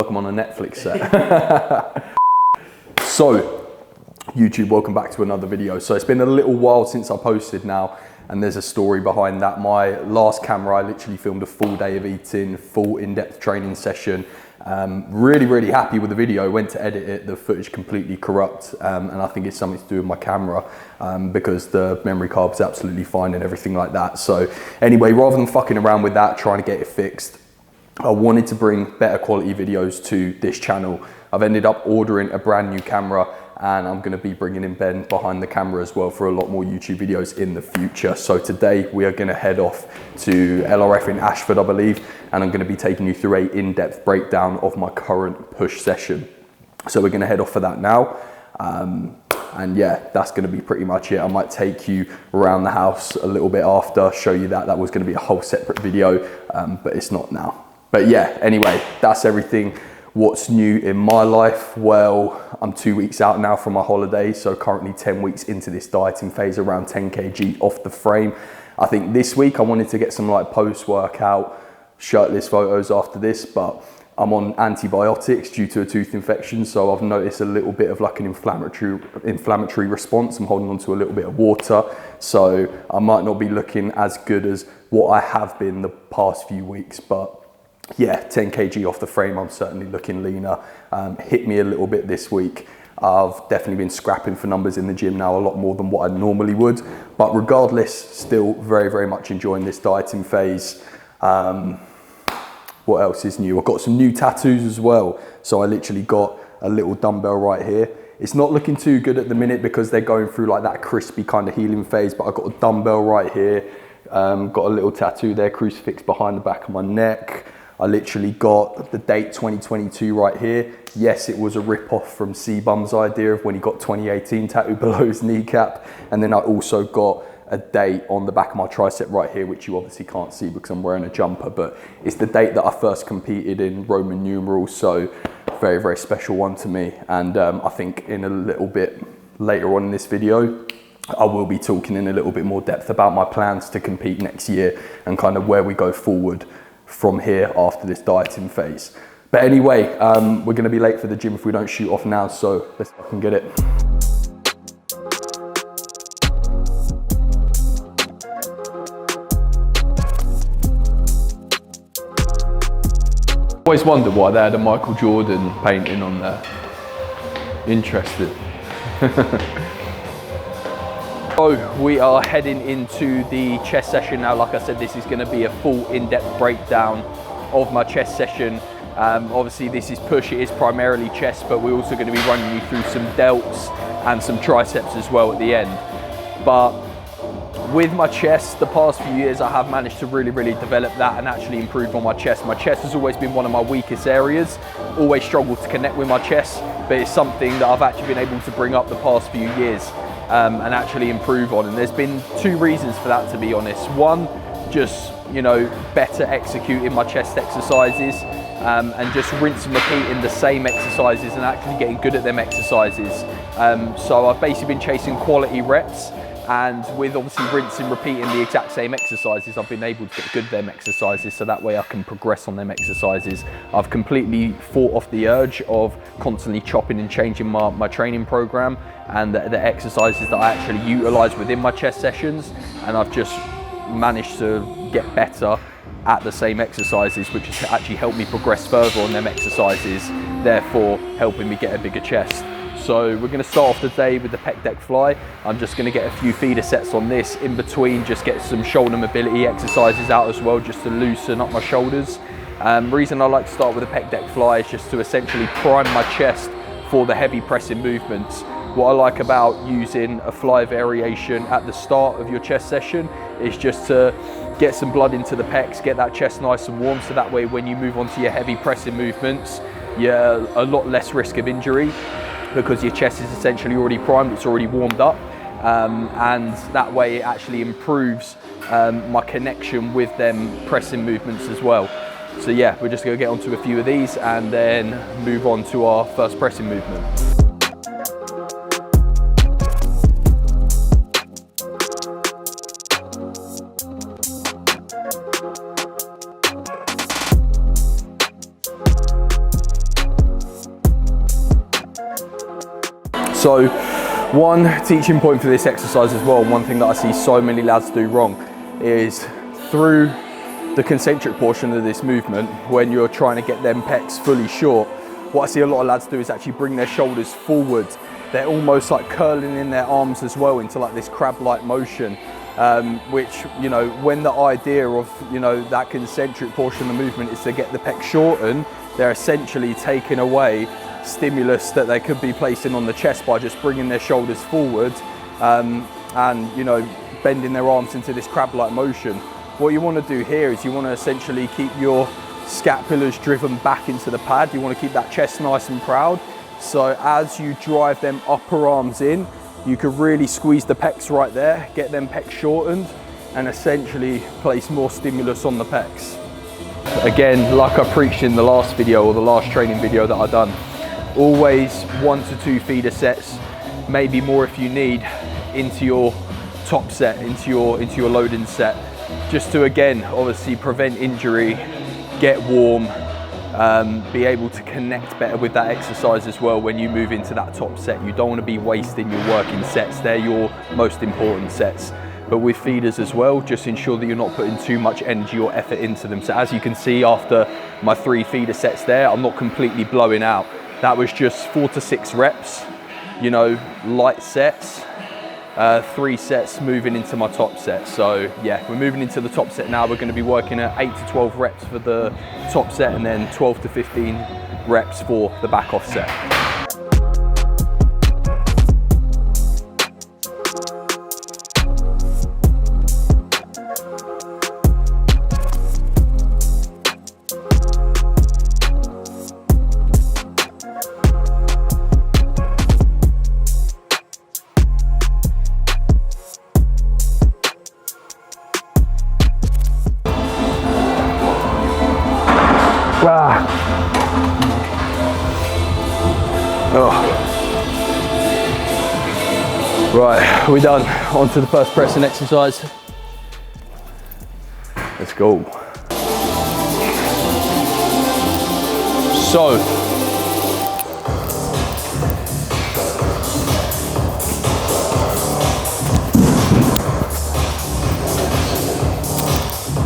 I'm on a Netflix set. So, YouTube, welcome back to another video. So it's been a little while since I posted now, and there's a story behind that. My last camera, I literally filmed a full day of eating, full in-depth training session. Really happy with the video. Went to edit it, the footage completely corrupt, and I think it's something to do with my camera, because the memory card was absolutely fine and everything like that. So anyway, rather than fucking around with that, trying to get it fixed, I wanted to bring better quality videos to this channel. I've ended up ordering a brand new camera, and I'm going to be bringing in Ben behind the camera as well for a lot more YouTube videos in the future. So today we are going to head off to LRF in Ashford, I believe, and I'm going to be taking you through a in-depth breakdown of my current push session. So we're going to head off for that now. And yeah, that's going to be pretty much it. I might take you around the house a little bit after, show you that. That was going to be a whole separate video, but it's not now. But yeah, anyway, that's everything. What's new in my life? Well, I'm 2 weeks out now from my holiday, so currently 10 weeks into this dieting phase, around 10 kg off the frame. I think this week I wanted to get some like post-workout shirtless photos after this, but I'm on antibiotics due to a tooth infection, so I've noticed a little bit of like an inflammatory response. I'm holding on to a little bit of water, so I might not be looking as good as what I have been the past few weeks, but yeah, 10 kg off the frame, I'm certainly looking leaner. Hit me a little bit this week. I've definitely been scrapping for numbers in the gym now, a lot more than what I normally would. But regardless, still very much enjoying this dieting phase. What else is new? I've got some new tattoos as well. So I literally got a little dumbbell right here. It's not looking too good at the minute because they're going through like that crispy kind of healing phase, but I've got a dumbbell right here. Got a little tattoo there, crucifix behind the back of my neck. I literally got the date 2022 right here. Yes, it was a rip-off from C-Bum's idea of when he got 2018 tattooed below his kneecap. And then I also got a date on the back of my tricep right here, which you obviously can't see because I'm wearing a jumper, but it's the date that I first competed in Roman numerals. So very special one to me. And I think in a little bit later on in this video, I will be talking in a little bit more depth about my plans to compete next year and kind of where we go forward from here after this dieting phase. But anyway, we're gonna be late for the gym if we don't shoot off now, so let's fucking get it. Always wondered why they had a Michael Jordan painting on there. Interesting. So we are heading into the chest session now. Like I said, this is going to be a full in-depth breakdown of my chest session. Obviously this is push, it is primarily chest, but we're also going to be running you through some delts and some triceps as well at the end. But with my chest, the past few years I have managed to really develop that and actually improve on my chest. My chest has always been one of my weakest areas, always struggled to connect with my chest, but it's something that I've actually been able to bring up the past few years. And actually improve on. And there's been two reasons for that, to be honest. One, just, you know, better executing my chest exercises and just rinse and repeat in the same exercises and actually getting good at them exercises. So I've basically been chasing quality reps, and with obviously rinsing and repeating the exact same exercises, I've been able to get good at them exercises, so that way I can progress on them exercises. I've completely fought off the urge of constantly chopping and changing my training program and the exercises that I actually utilize within my chest sessions, and I've just managed to get better at the same exercises, which has actually helped me progress further on them exercises, therefore helping me get a bigger chest. So we're going to start off the day with the pec deck fly. I'm just going to get a few feeder sets on this. In between, just get some shoulder mobility exercises out as well, just to loosen up my shoulders. Reason I like to start with the pec deck fly is just to essentially prime my chest for the heavy pressing movements. What I like about using a fly variation at the start of your chest session is just to get some blood into the pecs, get that chest nice and warm, so that way when you move on to your heavy pressing movements, you're a lot less risk of injury, because your chest is essentially already primed, it's already warmed up, and that way it actually improves my connection with them pressing movements as well. So yeah, we're just going to get onto a few of these and then move on to our first pressing movement. So one teaching point for this exercise as well, one thing that I see so many lads do wrong is through the concentric portion of this movement, when you're trying to get them pecs fully short, what I see a lot of lads do is actually bring their shoulders forward. They're almost like curling in their arms as well into like this crab-like motion, which, you know, when the idea of, you know, that concentric portion of the movement is to get the pecs shortened, they're essentially taking away stimulus that they could be placing on the chest by just bringing their shoulders forward and, you know, bending their arms into this crab-like motion. What you want to do here is you want to essentially keep your scapulars driven back into the pad. You want to keep that chest nice and proud. So as you drive them upper arms in, you can really squeeze the pecs right there, get them pecs shortened, and essentially place more stimulus on the pecs. Again, like I preached in the last video, or the last training video that I've done, always 1 to 2 feeder sets, maybe more if you need, into your top set, into your loading set, just to, again, obviously prevent injury, get warm, be able to connect better with that exercise as well when you move into that top set. You don't want to be wasting your working sets. They're your most important sets. But with feeders as well, just ensure that you're not putting too much energy or effort into them. So as you can see, after my 3 feeder sets there, I'm not completely blowing out. That was just 4 to 6 reps, you know, light sets, 3 sets moving into my top set. So yeah, we're moving into the top set now. We're going to be working at 8 to 12 reps for the top set, and then 12 to 15 reps for the back off set. Right, we're done. On to the first pressing exercise. Let's go. So,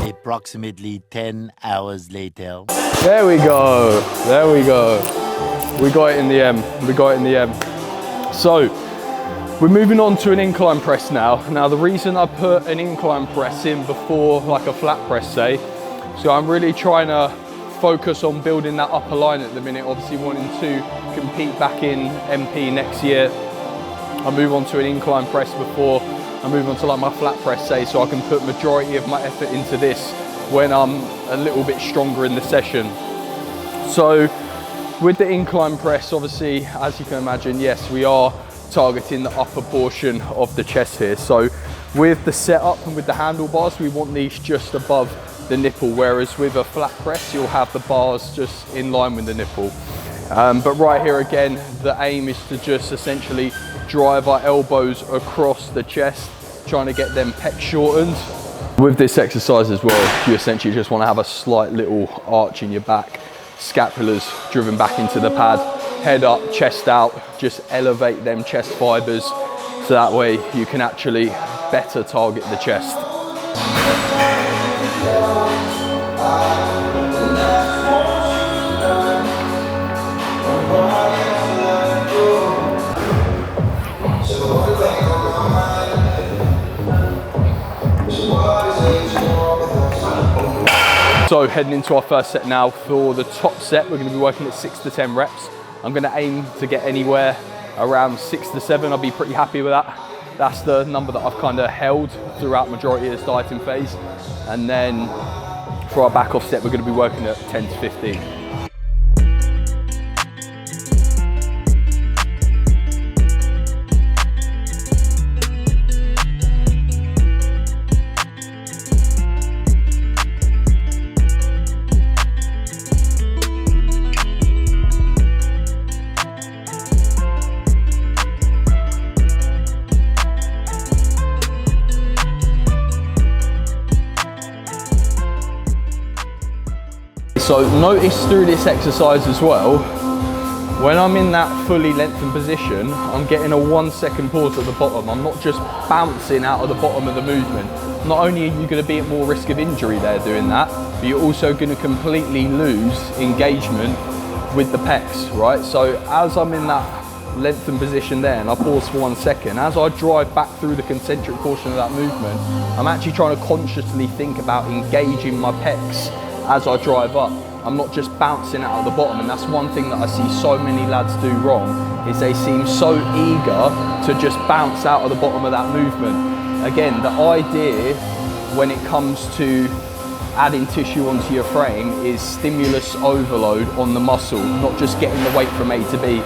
approximately 10 hours later. There we go. There we go. We got it in the end. We got it in the end. So, we're moving on to an incline press now. Now, the reason I put an incline press in before like a flat press, say, so I'm really trying to focus on building that upper line at the minute, obviously wanting to compete back in MP next year. I move on to an incline press before I move on to like my flat press, say, so I can put majority of my effort into this when I'm a little bit stronger in the session. So with the incline press, obviously, as you can imagine, yes, we are targeting the upper portion of the chest here. So with the setup and with the handlebars, we want these just above the nipple, whereas with a flat press, you'll have the bars just in line with the nipple. But right here again, the aim is to just essentially drive our elbows across the chest, trying to get them pecs shortened. With this exercise as well, you essentially just want to have a slight little arch in your back, scapulars driven back into the pad, head up, chest out, just elevate them chest fibers so that way you can actually better target the chest. So heading into our first set now. For the top set, we're going to be working at 6 to 10 reps. I'm going to aim to get anywhere around 6 to 7. I'll be pretty happy with that. That's the number that I've kind of held throughout majority of this dieting phase. And then for our back off set, we're going to be working at 10 to 15. So notice through this exercise as well, When I'm in that fully lengthened position, I'm getting a 1 second pause at the bottom. I'm not just bouncing out of the bottom of the movement. Not only are you going to be at more risk of injury there doing that, but you're also going to completely lose engagement with the pecs, right? So as I'm in that lengthened position there and I pause for 1 second, as I drive back through the concentric portion of that movement, I'm actually trying to consciously think about engaging my pecs as I drive up. I'm not just bouncing out of the bottom, and that's one thing that I see so many lads do wrong, is they seem so eager to just bounce out of the bottom of that movement. Again, the idea when it comes to adding tissue onto your frame is stimulus overload on the muscle, not just getting the weight from A to B.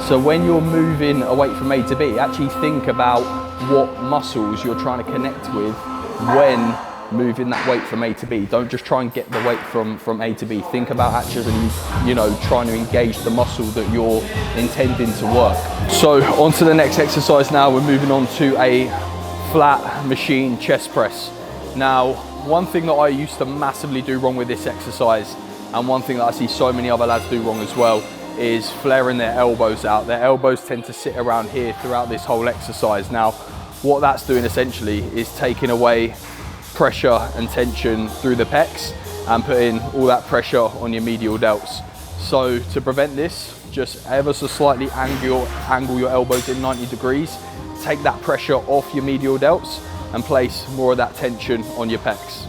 So when you're moving a weight from A to B, actually think about what muscles you're trying to connect with when moving that weight from A to B. Don't just try and get the weight from A to B. Think about actually, you know, trying to engage the muscle that you're intending to work. So on to the next exercise now. We're moving on to a flat machine chest press. Now, one thing that I used to massively do wrong with this exercise, and one thing that I see so many other lads do wrong as well, is flaring their elbows out. Their elbows tend to sit around here throughout this whole exercise. Now, what that's doing essentially is taking away pressure and tension through the pecs and putting all that pressure on your medial delts. So to prevent this, just ever so slightly angle your elbows in 90 degrees, take that pressure off your medial delts and place more of that tension on your pecs.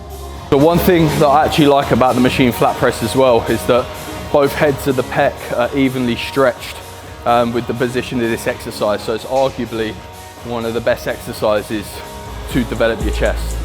The one thing that I actually like about the machine flat press as well is that both heads of the pec are evenly stretched with the position of this exercise. So it's arguably one of the best exercises to develop your chest.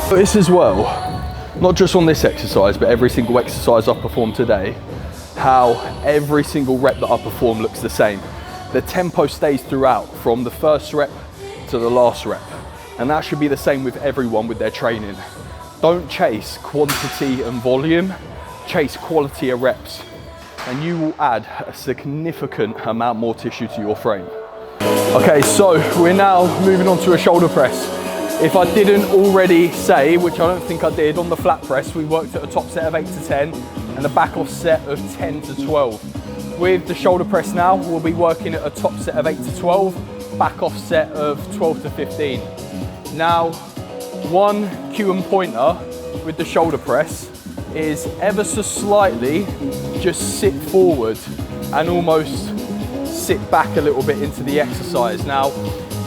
This as well, not just on this exercise, but every single exercise I perform today, how every single rep that I perform looks the same. The tempo stays throughout, from the first rep to the last rep. And that should be the same with everyone with their training. Don't chase quantity and volume, chase quality of reps. And you will add a significant amount more tissue to your frame. Okay, so we're now moving on to a shoulder press. If I didn't already say, which I don't think I did, on the flat press, we worked at a top set of 8 to 10 and a back off set of 10 to 12. With the shoulder press now, we'll be working at a top set of 8 to 12, back off set of 12 to 15. Now, one cue and pointer with the shoulder press is ever so slightly just sit forward and almost sit back a little bit into the exercise. Now,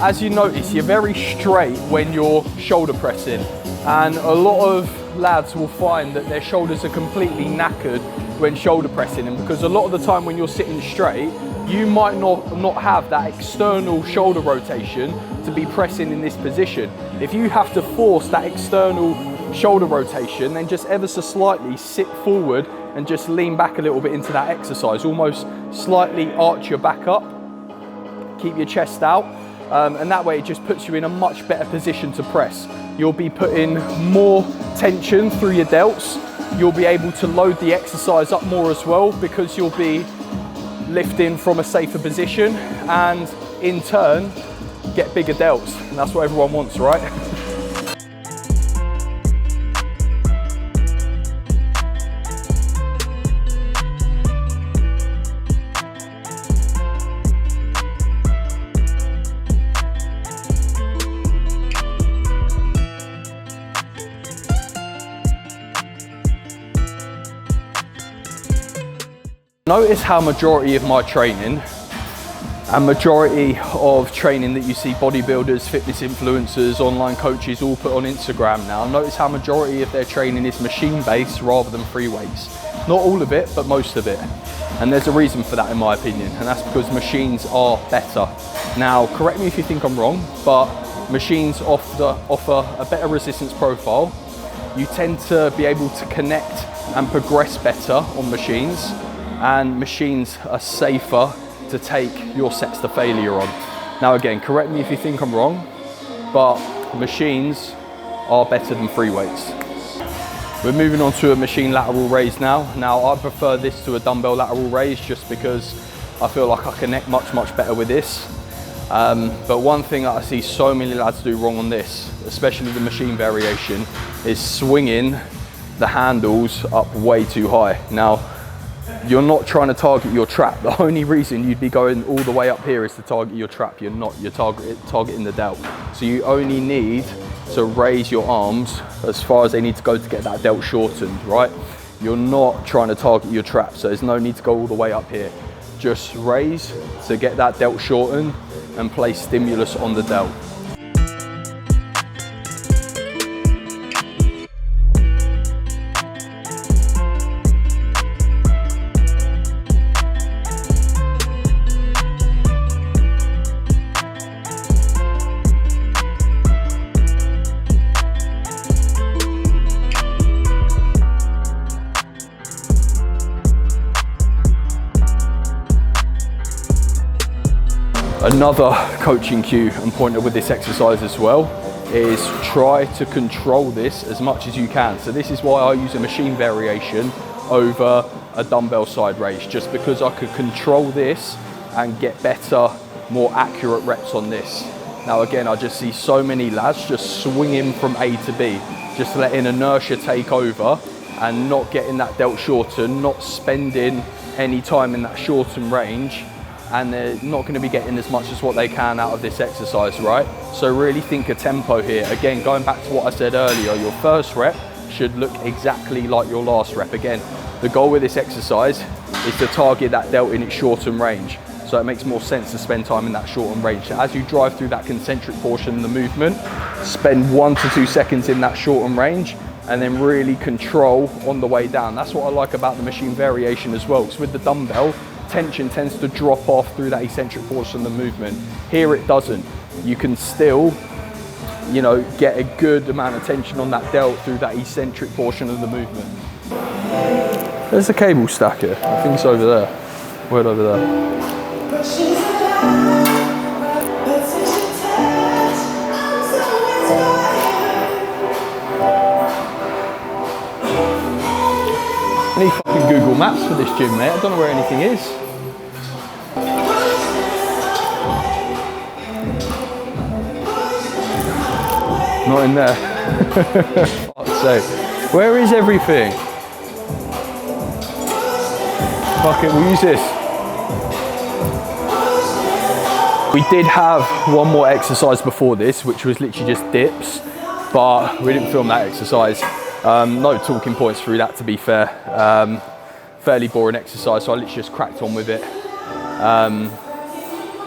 as you notice, you're very straight when you're shoulder pressing, and a lot of lads will find that their shoulders are completely knackered when shoulder pressing, and because a lot of the time when you're sitting straight, you might not have that external shoulder rotation to be pressing in this position. If you have to force that external shoulder rotation, then just ever so slightly sit forward and just lean back a little bit into that exercise, almost slightly arch your back up, keep your chest out, and that way it just puts you in a much better position to press. You'll be putting more tension through your delts. You'll be able to load the exercise up more as well, because you'll be lifting from a safer position and in turn get bigger delts, and that's what everyone wants, right? Notice how majority of my training and majority of training that you see bodybuilders, fitness influencers, online coaches all put on Instagram now, notice how majority of their training is machine based rather than free weights. Not all of it, but most of it. And there's a reason for that in my opinion, and that's because machines are better. Now, correct me if you think I'm wrong, but machines offer a better resistance profile. You tend to be able to connect and progress better on machines. and machines are safer to take your sets to failure on. Now again, correct me if you think I'm wrong, but machines are better than free weights. We're moving on to a machine lateral raise now. Now I prefer this to a dumbbell lateral raise just because I feel like I connect much better with this. But one thing that I see so many lads do wrong on this, especially the machine variation, is swinging the handles up way too high. Now, you're not trying to target your trap. The only reason you'd be going all the way up here is to target your trap. You're targeting the delt. So you only need to raise your arms as far as they need to go to get that delt shortened, right? You're not trying to target your trap, so there's no need to go all the way up here. Just raise to get that delt shortened and place stimulus on the delt. Another coaching cue and pointer with this exercise as well is try to control this as much as you can. So this is why I use a machine variation over a dumbbell side raise, just because I could control this and get better, more accurate reps on this. Now again, I just see so many lads just swinging from A to B, just letting inertia take over and not getting that delt shortened, not spending any time in that shortened range, and they're not going to be getting as much as what they can out of this exercise, right? So really think of tempo here. Again, going back to what I said earlier, your first rep should look exactly like your last rep. Again, the goal with this exercise is to target that delt in its shortened range. So it makes more sense to spend time in that shortened range. So as you drive through that concentric portion of the movement, spend 1 to 2 seconds in that shortened range, and then really control on the way down. That's what I like about the machine variation as well, because with the dumbbell, tension tends to drop off through that eccentric portion of the movement. Here it doesn't. You can still, you know, get a good amount of tension on that delt through that eccentric portion of the movement. There's a cable stack here. I think it's over there. Right over there. I need fucking Google Maps for this gym, mate. I don't know where anything is. Not in there. Fuck's sake. Where is everything? Fuck it, we'll use this. We did have one more exercise before this, which was literally just dips, but we didn't film that exercise. No talking points through that, to be fair. Fairly boring exercise, so I literally just cracked on with it.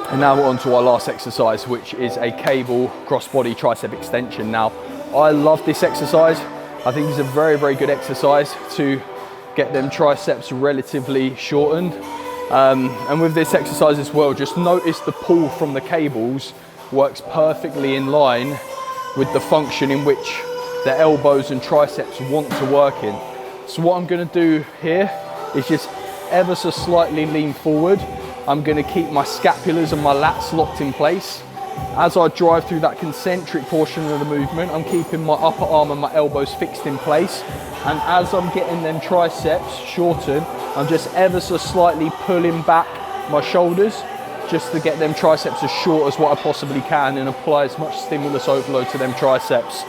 And now we're on to our last exercise, which is a cable crossbody tricep extension. Now, I love this exercise. I think it's a very good exercise to get them triceps relatively shortened. And with this exercise as well, just notice the pull from the cables works perfectly in line with the function in which the elbows and triceps want to work in. So what I'm gonna do here is just ever so slightly lean forward. I'm gonna keep my scapulars and my lats locked in place. As I drive through that concentric portion of the movement, I'm keeping my upper arm and my elbows fixed in place. And as I'm getting them triceps shortened, I'm just ever so slightly pulling back my shoulders just to get them triceps as short as what I possibly can and apply as much stimulus overload to them triceps.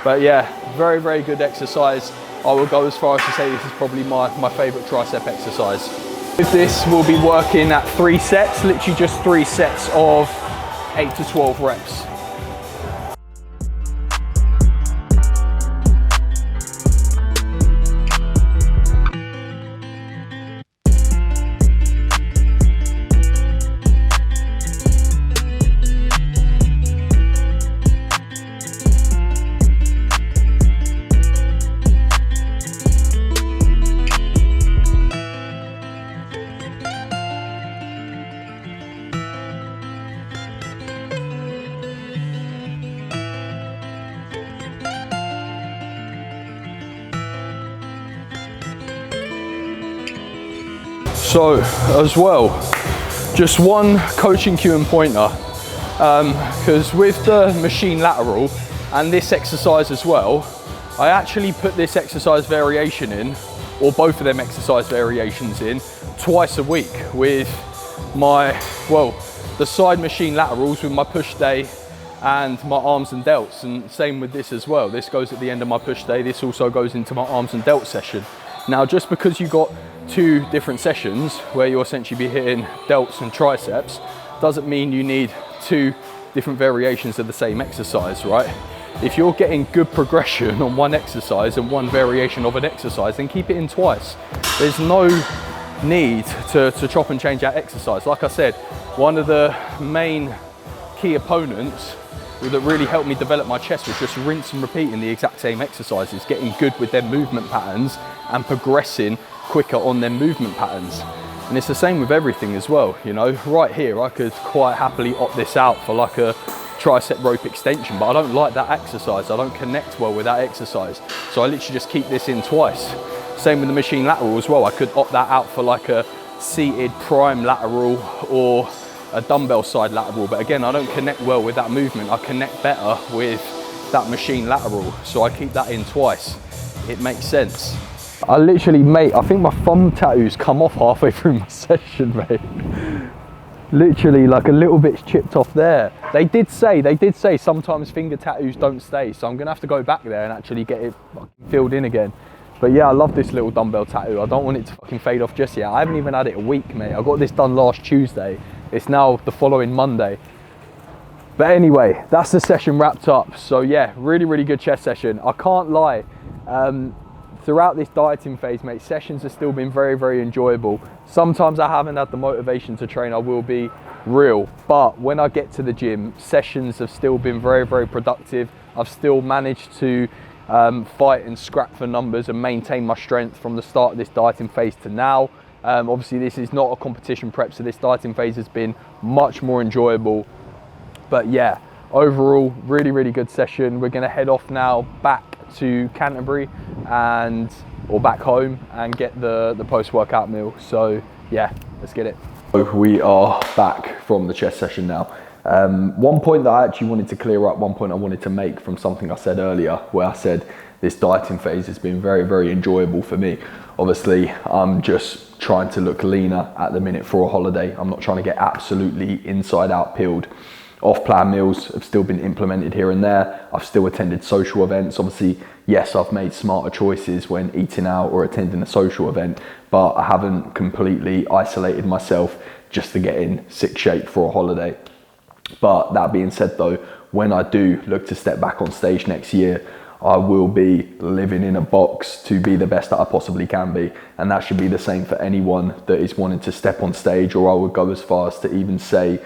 But yeah, very good exercise. I will go as far as to say this is probably my favorite tricep exercise. With this, we'll be working at 3 sets, literally just 3 sets of 8 to 12 reps. So as well, just one coaching cue and pointer, because with the machine lateral and this exercise as well, I actually put this exercise variation in, or both of them exercise variations in, twice a week with my, well, the side machine laterals with my push day and my arms and delts, and same with this as well. This goes at the end of my push day. This also goes into my arms and delt session. Now, just because you got two different sessions where you'll essentially be hitting delts and triceps, doesn't mean you need two different variations of the same exercise, right? If you're getting good progression on one exercise and one variation of an exercise, then keep it in twice. There's no need to chop and change that exercise. Like I said, one of the main key opponents that really helped me develop my chest was just rinse and repeat in the exact same exercises, getting good with their movement patterns and progressing quicker on their movement patterns. And it's the same with everything as well, you know. Right here, I could quite happily opt this out for like a tricep rope extension, but I don't like that exercise. I don't connect well with that exercise. So I literally just keep this in twice. Same with the machine lateral as well. I could opt that out for like a seated prime lateral or a dumbbell side lateral. But again, I don't connect well with that movement. I connect better with that machine lateral. So I keep that in twice. It makes sense. I literally, mate, I think my thumb tattoos come off halfway through my session, mate. Literally like a little bit's chipped off there. They did say sometimes finger tattoos don't stay. So I'm gonna have to go back there and actually get it filled in again. But yeah, I love this little dumbbell tattoo. I don't want it to fucking fade off just yet. I haven't even had it a week, mate. I got this done last Tuesday. It's now the following Monday. But anyway, that's the session wrapped up. So yeah, really, really good chest session. I can't lie. Throughout this dieting phase, mate, sessions have still been very, very enjoyable. Sometimes I haven't had the motivation to train, I will be real. But when I get to the gym, sessions have still been very, very productive. I've still managed to fight and scrap for numbers and maintain my strength from the start of this dieting phase to now. Obviously, this is not a competition prep, so this dieting phase has been much more enjoyable. But yeah, overall, really, really good session. We're gonna head off now back to Canterbury or back home and get the post-workout meal. So yeah, let's get it. We are back from the chest session now. One point that I actually wanted to clear up, one point I wanted to make from something I said earlier, where I said this dieting phase has been very, very enjoyable for me. Obviously, I'm just trying to look leaner at the minute for a holiday. I'm not trying to get absolutely inside out peeled. Off-plan meals have still been implemented here and there. I've still attended social events. Obviously, yes, I've made smarter choices when eating out or attending a social event, but I haven't completely isolated myself just to get in sick shape for a holiday. But that being said though, when I do look to step back on stage next year, I will be living in a box to be the best that I possibly can be. And that should be the same for anyone that is wanting to step on stage, or I would go as far as to even say,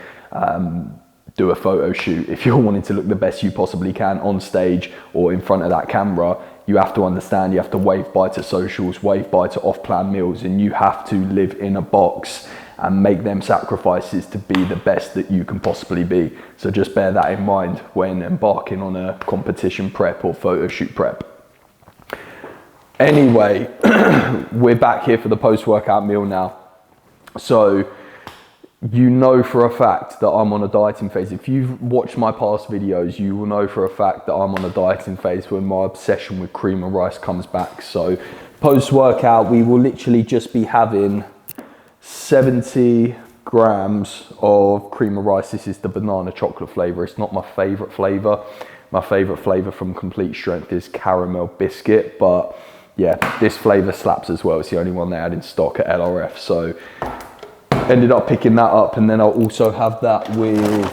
do a photo shoot. If you're wanting to look the best you possibly can on stage or in front of that camera, you have to understand, you have to wave bye to socials, wave bye to off-plan meals, and you have to live in a box and make them sacrifices to be the best that you can possibly be. So just bear that in mind when embarking on a competition prep or photo shoot prep. Anyway, we're back here for the post-workout meal now. So you know for a fact that I'm on a dieting phase. If you've watched my past videos, you will know for a fact that I'm on a dieting phase when my obsession with cream of rice comes back. So post-workout, we will literally just be having 70 grams of cream of rice. This is the banana chocolate flavor. It's not my favorite flavor. My favorite flavor from Complete Strength is caramel biscuit, but yeah, this flavor slaps as well. It's the only one they had in stock at LRF. So ended up picking that up, and then I'll also have that with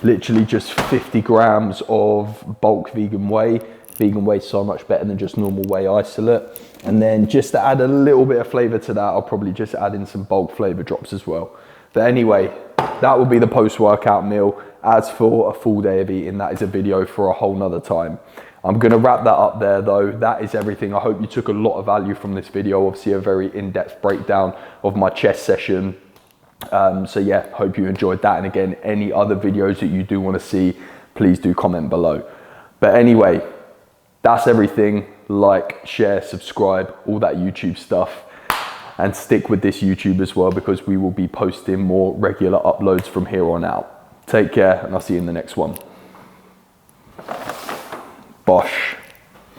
literally just 50 grams of bulk vegan whey. Vegan whey is so much better than just normal whey isolate. And then just to add a little bit of flavor to that, I'll probably just add in some bulk flavor drops as well. But anyway, that will be the post-workout meal. As for a full day of eating, that is a video for a whole nother time. I'm gonna wrap that up there though. That is everything. I hope you took a lot of value from this video. Obviously a very in-depth breakdown of my chest session. So yeah, hope you enjoyed that. And again, any other videos that you do wanna see, please do comment below. But anyway, that's everything. Like, share, subscribe, all that YouTube stuff. and stick with this YouTube as well, because we will be posting more regular uploads from here on out. Take care, and I'll see you in the next one.